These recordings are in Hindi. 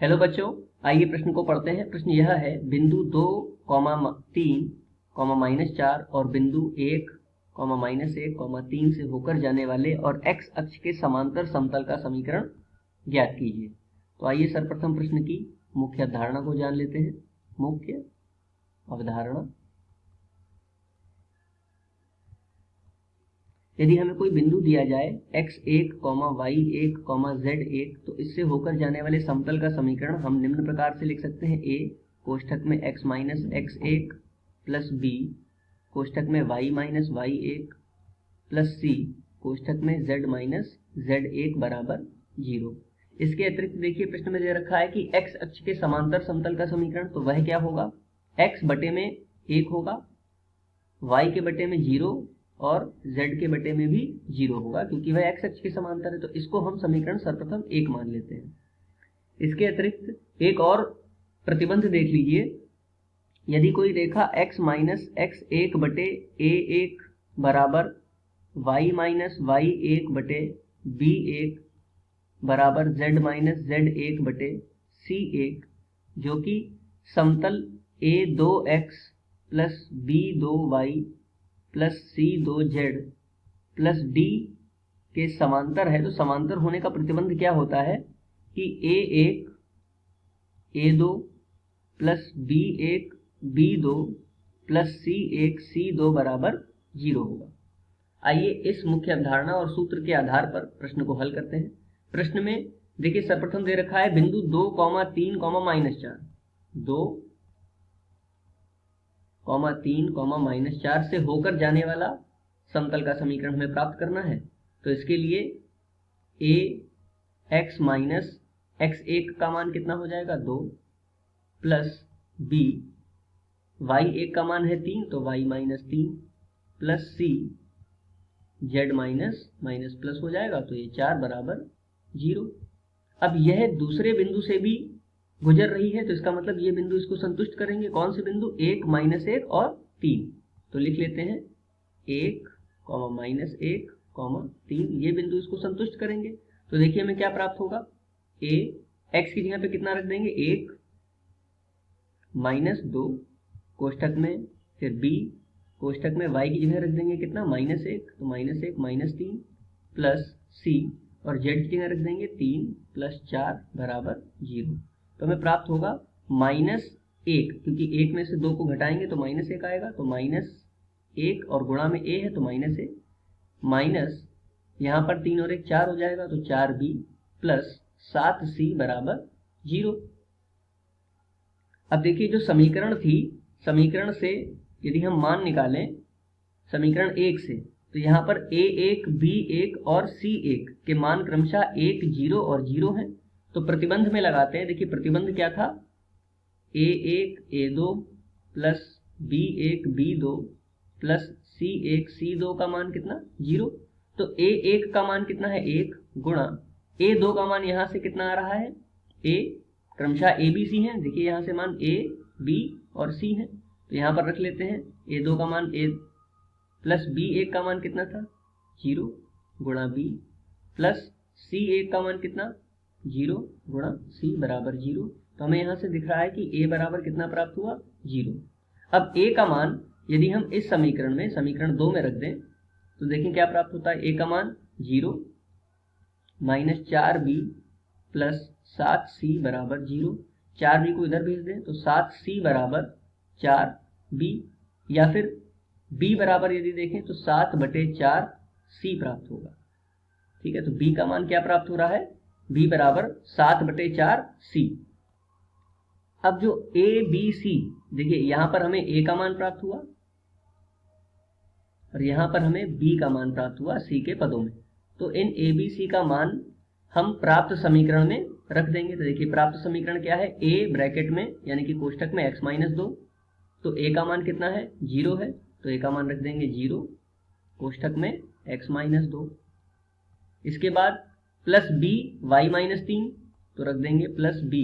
हेलो बच्चों, आइए प्रश्न को पढ़ते हैं। प्रश्न यह है, बिंदु 2, 3, -4 और बिंदु 1, -1, 3 से होकर जाने वाले और x अक्ष के समांतर समतल का समीकरण ज्ञात कीजिए। तो आइए सर्वप्रथम प्रश्न की मुख्य अवधारणा को जान लेते हैं। मुख्य अवधारणा, यदि हमें कोई बिंदु दिया जाए x1, y1, z1, तो इससे होकर जाने वाले समतल का समीकरण हम निम्न प्रकार से लिख सकते हैं। a कोष्ठक में x minus x1 plus b कोष्ठक में y minus y1 plus c कोष्ठक में z माइनस z1 बराबर 0। इसके अतिरिक्त देखिए प्रश्न में दे रखा है कि x अक्ष के समांतर समतल का समीकरण, तो वह क्या होगा? x बटे में 1 होगा, y के बटे में 0 और z के बटे में भी 0 होगा, क्योंकि वह x अक्ष के समांतर है। तो इसको हम समीकरण सर्वप्रथम 1 मान लेते हैं। इसके अतिरिक्त एक और प्रतिबंध देख लीजिए। यदि कोई रेखा x माइनस x1 बटे a1 बराबर y माइनस y1 बटे b1 बराबर z माइनस z1 बटे c1, जो कि समतल a2x plus b2y plus c2z plus d के समांतर है, तो समांतर होने का प्रतिबंध क्या होता है कि a1 a2 plus b1 b2 plus c1 c2 बराबर 0 होगा। आइए इस मुख्य अवधारणा और सूत्र के आधार पर प्रश्न को हल करते हैं। प्रश्न में देखिए सर्वप्रथम दे रखा है बिंदु 2, 3, -4, 2, 3, -4 से होकर जाने वाला समतल का समीकरण हमें प्राप्त करना है। तो इसके लिए a x माइनस x1 का मान कितना हो जाएगा? 2 प्लस b y1 का मान है 3, तो y minus 3 plus c z minus plus हो जाएगा, तो ये 4 बराबर 0। अब यह दूसरे बिंदु से भी गुजर रही है, तो इसका मतलब ये बिंदु इसको संतुष्ट करेंगे। कौन से बिंदु? 1, -1 और 3। तो लिख लेते हैं 1, -1, 3, ये बिंदु इसको संतुष्ट करेंगे। तो देखिए हमें क्या प्राप्त होगा? a x की जगह पे कितना रख देंगे? 1 माइनस 2 कोष्ठक में, फिर b कोष्ठक में y की जगह रख देंगे कितना? -1, तो -1 -3 प्लस c और z की जगह रख देंगे 3 प्लस 4 बराबर 0। तो हमें प्राप्त होगा -1, क्योंकि 1 में से 2 को घटाएंगे तो -1 आएगा, तो -1 और गुणा में a है तो -1 माइनस यहाँ पर 3 और 1 4 हो जाएगा, तो 4b प्लस 7c बराबर 0। अब देखिए जो समीकरण थी, समीकरण से यदि हम मान निकालें समीकरण 1 से, तो यहाँ पर a1, b1 और c1 के मान क्रमशः 1, 0 और 0 हैं। तो प्रतिबंध में लगाते हैं। देखिए प्रतिबंध क्या था? a1 a2 plus b1 b2 plus c1 c2 का मान कितना? 0। तो a1 का मान कितना है? 1 गुणा a2 का मान यहाँ से कितना आ रहा है? a क्रमशः a b c है। देखिए यहाँ से मान a b और c है, तो यहाँ पर रख लेते हैं a2 का मान a प्लस b1 का मान कितना था? 0 गुणा b प्लस c1 का मान कितना? 0 गुणा c बराबर 0। तो हमें यहाँ से दिख रहा है कि a बराबर कितना प्राप्त हुआ? 0। अब a का मान यदि हम इस समीकरण में समीकरण 2 में रख दें तो देखें क्या प्राप्त होता है। a का मान 0 माइनस 4b प्लस 7c बराबर 0। 4b को इधर भेज दें तो 7c बराबर 4b, या फिर b बराबर यदि देखें तो 7/4c प्राप्त होगा। ठीक है, तो b का मान क्या प्राप्त हो रहा है? b बराबर 7/4c। अब जो a b c, देखिए यहाँ पर हमें a का मान प्राप्त हुआ और यहाँ पर हमें b का मान प्राप्त हुआ c के पदों में। तो इन a b c का मान हम प्राप्त समीकरण में रख देंगे। तो देखिए प्राप्त समीकरण क्या है? a ब्रैकेट में यानी कि कोष्ठक में x माइनस 2, तो a का मान कितना है? 0 है, तो a का मान रख देंगे 0 कोष्ठक में x माइनस 2। इसके बाद प्लस b y माइनस 3, तो रख देंगे प्लस b।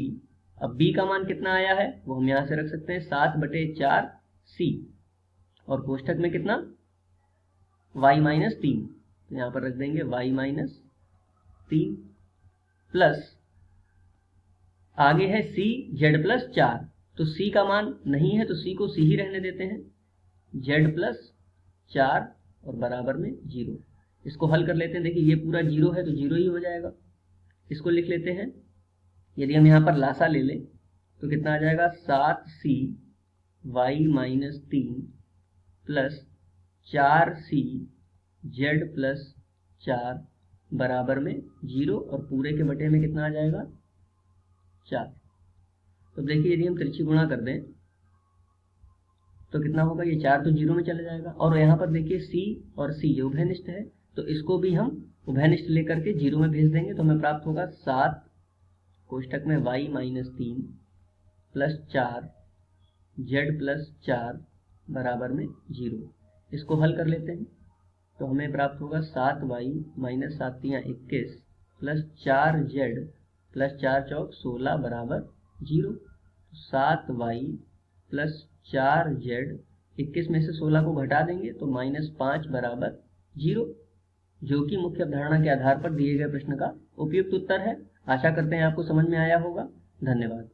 अब b का मान कितना आया है वो हम यहाँ से रख सकते हैं 7/4c, और कोष्ठक में कितना? y माइनस 3, तो यहाँ पर रख देंगे y माइनस 3 प्लस आगे है सी जेड प्लस 4, तो सी का मान नहीं है तो सी को सी ही रहने देते हैं, जेड प्लस 4 और बराबर में 0। इसको हल कर लेते हैं, देखिए ये पूरा 0 है तो 0 ही हो जाएगा। इसको लिख लेते हैं, यदि हम यहाँ पर लासा ले लें तो कितना आ जाएगा, 7c y minus 3 plus 4c z plus 4 बराबर में 0 और पूरे के बटे में कितना आ जाएगा, 4। तो देखिए यदि हम तिरछी गुणा कर दें तो कितना होगा, ये 4 तो 0 में चला जाएगा, और यहाँ पर देखिए c और c ये उभयनिष्ठ है तो इसको भी हम उभयनिष्ठ लेकर के 0 में भेज देंगे तो हमें प्राप्त होगा 7 कोष्ठक में y minus 3 plus 4 Z plus 4 बराबर में 0। इसको हल कर लेते हैं तो हमें प्राप्त होगा 7y minus 7 3 21 plus 4z plus 4 चौक 16 बराबर 0। 7y प्लस 4z, 21 में से 16 को घटा देंगे तो -5 बराबर 0, जो कि मुख्य अवधारणा के आधार पर दिए गए प्रश्न का उपयुक्त उत्तर है। आशा करते हैं आपको समझ में आया होगा। धन्यवाद।